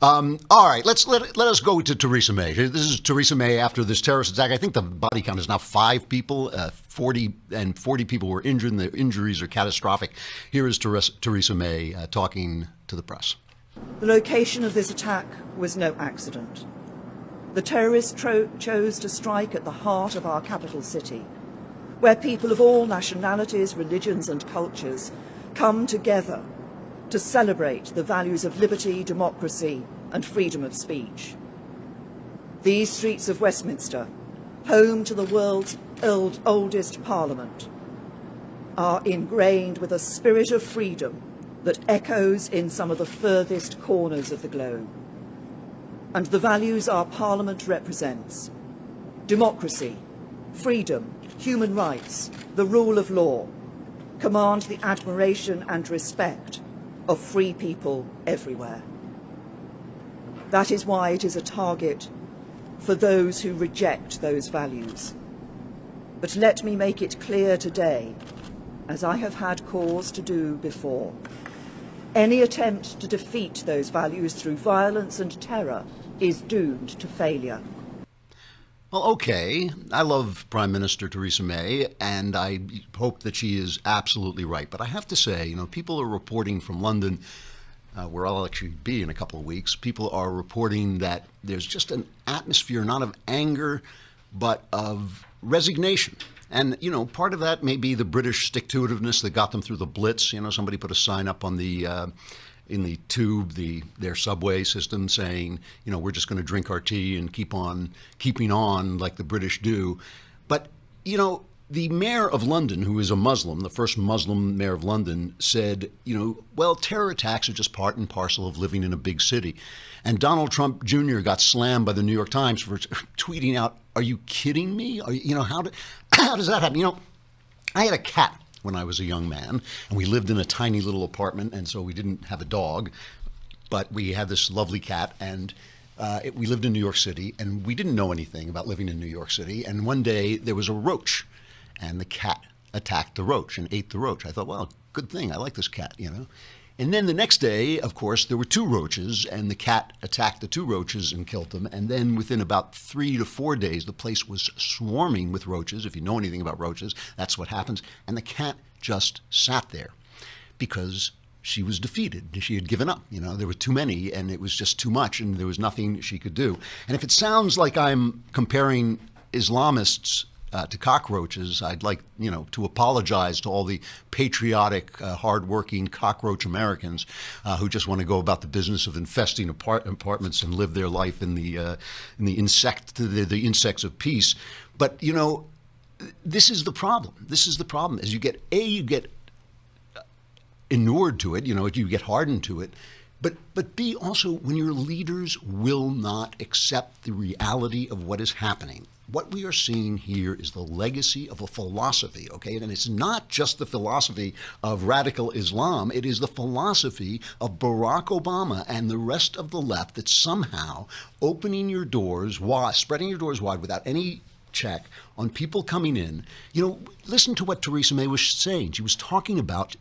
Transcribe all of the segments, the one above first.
All right, let us go to Theresa May. This is Theresa May after this terrorist attack. I think the body count is now 5 people, 40 people were injured, and the injuries are catastrophic. Here is Theresa May talking to the press. The location of this attack was no accident. The terrorists chose to strike at the heart of our capital city, where people of all nationalities, religions and cultures come together to celebrate the values of liberty, democracy and freedom of speech. These streets of Westminster, home to the world's oldest parliament, are ingrained with a spirit of freedom that echoes in some of the furthest corners of the globe. And the values our parliament represents: democracy, freedom, human rights, the rule of law, command the admiration and respect of free people everywhere. That is why it is a target for those who reject those values. But let me make it clear today, as I have had cause to do before, any attempt to defeat those values through violence and terror is doomed to failure. Well, okay. I love Prime Minister Theresa May, and I hope that she is absolutely right. But I have to say, people are reporting from London, where I'll actually be in a couple of weeks. People are reporting that there's just an atmosphere not of anger, but of resignation. And, part of that may be the British stick-to-itiveness that got them through the Blitz. Somebody put a sign up on the in the tube, their subway system, saying, we're just going to drink our tea and keep on keeping on like the British do. But, the mayor of London, who is a Muslim, the first Muslim mayor of London, said, well, terror attacks are just part and parcel of living in a big city. And Donald Trump Jr. got slammed by the New York Times for tweeting out, "Are you kidding me? How does that happen?" I had a cat when I was a young man, and we lived in a tiny little apartment, and so we didn't have a dog, but we had this lovely cat, and we lived in New York City, and we didn't know anything about living in New York City, and one day there was a roach, and the cat attacked the roach and ate the roach. I thought, well, good thing, I like this cat, And then the next day, of course, there were 2 roaches, and the cat attacked the 2 roaches and killed them. And then within about 3 to 4 days, the place was swarming with roaches. If you know anything about roaches, that's what happens. And the cat just sat there because she was defeated. She had given up. There were too many, and it was just too much, and there was nothing she could do. And if it sounds like I'm comparing Islamists to cockroaches, I'd like, to apologize to all the patriotic, hardworking cockroach Americans who just want to go about the business of infesting apartments and live their life in the insects of peace. But this is the problem. This is the problem. As you get inured to it, you get hardened to it. But B, also, when your leaders will not accept the reality of what is happening. What we are seeing here is the legacy of a philosophy, okay? And it's not just the philosophy of radical Islam. It is the philosophy of Barack Obama and the rest of the left that's somehow opening your doors wide, spreading your doors wide without any check on people coming in. Listen to what Theresa May was saying. She was talking about,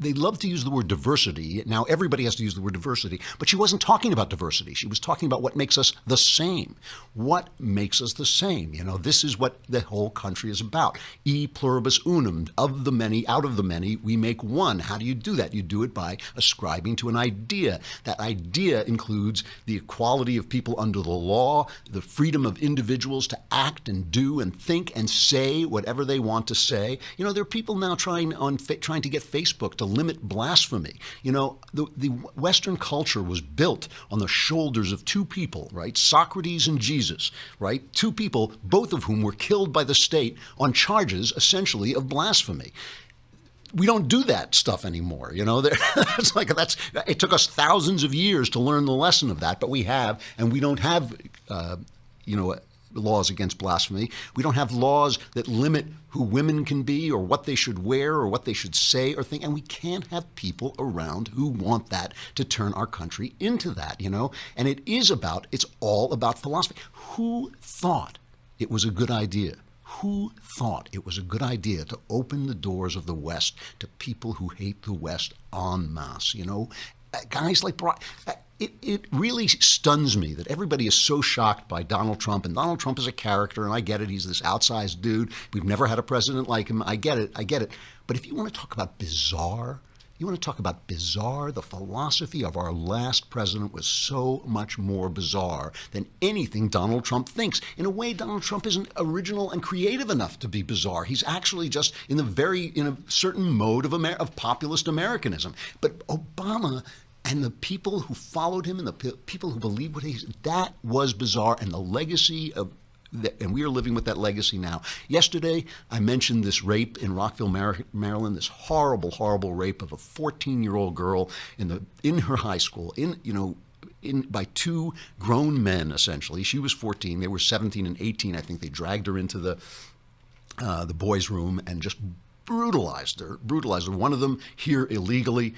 they love to use the word diversity. Now everybody has to use the word diversity, but she wasn't talking about diversity. She was talking about what makes us the same. What makes us the same? This is what the whole country is about. E pluribus unum, of the many, out of the many, we make one. How do you do that? You do it by ascribing to an idea. That idea includes the equality of people under the law, the freedom of individuals to act and do and think and say whatever they want to say. There are people now trying to get Facebook to limit blasphemy. The Western culture was built on the shoulders of 2 people, right? Socrates and Jesus, right? 2 people, both of whom were killed by the state on charges, essentially, of blasphemy. We don't do that stuff anymore. It took us thousands of years to learn the lesson of that, but we have, and we don't have, laws against blasphemy. We don't have laws that limit who women can be or what they should wear or what they should say or think. And we can't have people around who want that to turn our country into that, And it's all about philosophy. Who thought it was a good idea? Who thought it was a good idea to open the doors of the West to people who hate the West en masse? Guys like It really stuns me that everybody is so shocked by Donald Trump. And Donald Trump is a character, and I get it. He's this outsized dude. We've never had a president like him. I get it. I get it. But if you want to talk about bizarre, the philosophy of our last president was so much more bizarre than anything Donald Trump thinks. In a way, Donald Trump isn't original and creative enough to be bizarre. He's actually just in a certain mode of populist Americanism. But Obama and the people who followed him and the people who believed what he said, that was bizarre. And the legacy of and we are living with that legacy now. Yesterday, I mentioned this rape in Rockville, Maryland, this horrible, horrible rape of a 14-year-old girl in her high school, by two grown men, essentially. She was 14. They were 17 and 18. I think they dragged her into the boys' room and just brutalized her. One of them here illegally.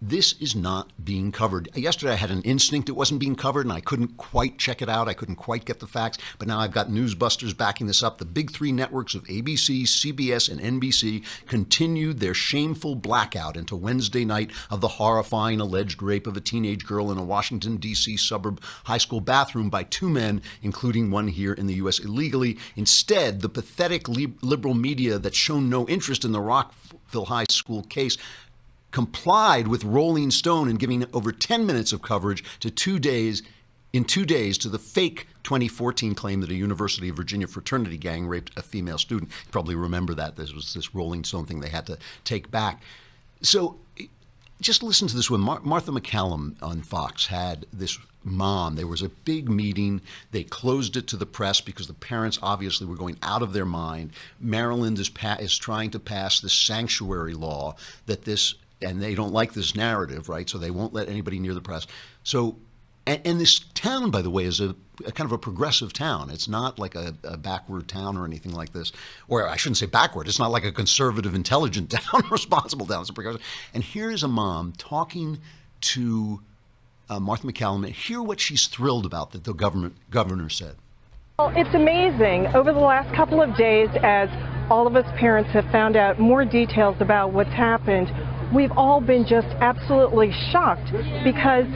This is not being covered. Yesterday I had an instinct it wasn't being covered, and I couldn't quite check it out. I couldn't quite get the facts. But now I've got newsbusters backing this up. The big three networks of ABC, CBS, and NBC continued their shameful blackout into Wednesday night of the horrifying alleged rape of a teenage girl in a Washington, D.C. suburb high school bathroom by two men, including one here in the U.S. illegally. Instead, the pathetic liberal media that's shown no interest in the Rockville High School case complied with Rolling Stone in giving over 10 minutes of coverage in 2 days to the fake 2014 claim that a University of Virginia fraternity gang raped a female student. You probably remember that. This was this Rolling Stone thing they had to take back. So just listen to this one. Martha McCallum on Fox had this mom. There was a big meeting. They closed it to the press because the parents obviously were going out of their mind. Maryland is trying to pass this sanctuary law and they don't like this narrative, right? So they won't let anybody near the press. So, and this town, by the way, is a kind of a progressive town. It's not like a backward town or anything like this. Or I shouldn't say backward. It's not like a conservative, intelligent town, responsible town. It's a progressive. And here's a mom talking to Martha McCallum. And hear what she's thrilled about that the governor said. Well, it's amazing. Over the last couple of days, as all of us parents have found out more details about what's happened, we've all been just absolutely shocked because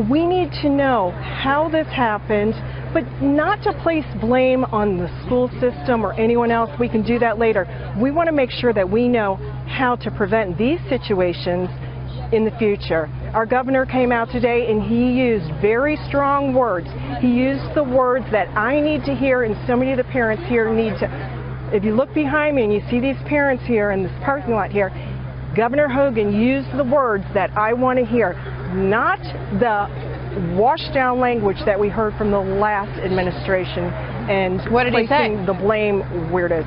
we need to know how this happened, but not to place blame on the school system or anyone else. We can do that later. We want to make sure that we know how to prevent these situations in the future. Our governor came out today and he used very strong words. He used the words that I need to hear and so many of the parents here need to. If you look behind me and you see these parents here in this parking lot here, Governor Hogan used the words that I want to hear, not the washed down language that we heard from the last administration and what did he say? The blame where it is.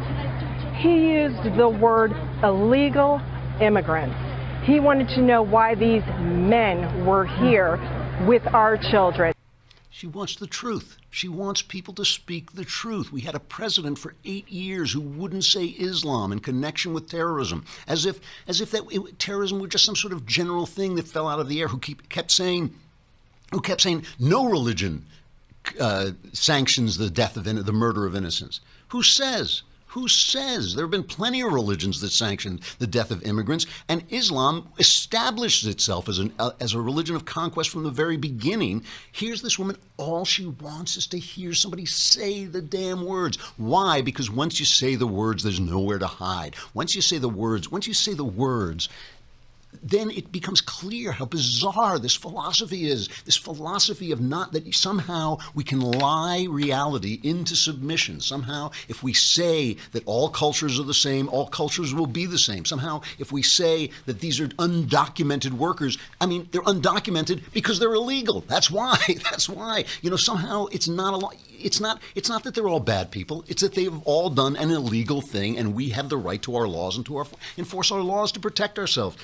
He used the word illegal immigrants. He wanted to know why these men were here with our children. She wants the truth. She wants people to speak the truth. We had a president for 8 years who wouldn't say Islam in connection with terrorism, as if terrorism were just some sort of general thing that fell out of the air. Who kept saying no religion sanctions the death of the murder of innocents. Who says? Who says? There have been plenty of religions that sanctioned the death of immigrants, and Islam established itself as a religion of conquest from the very beginning. Here's this woman, all she wants is to hear somebody say the damn words. Why? Because once you say the words, there's nowhere to hide. Once you say the words, then it becomes clear how bizarre this philosophy is. This philosophy of not that somehow we can lie reality into submission. Somehow, if we say that all cultures are the same, all cultures will be the same. Somehow, if we say that these are undocumented workers, I mean, they're undocumented because they're illegal. That's why. That's why. Somehow it's not a law. It's not that they're all bad people. It's that they've all done an illegal thing, and we have the right to our laws and to enforce our laws to protect ourselves.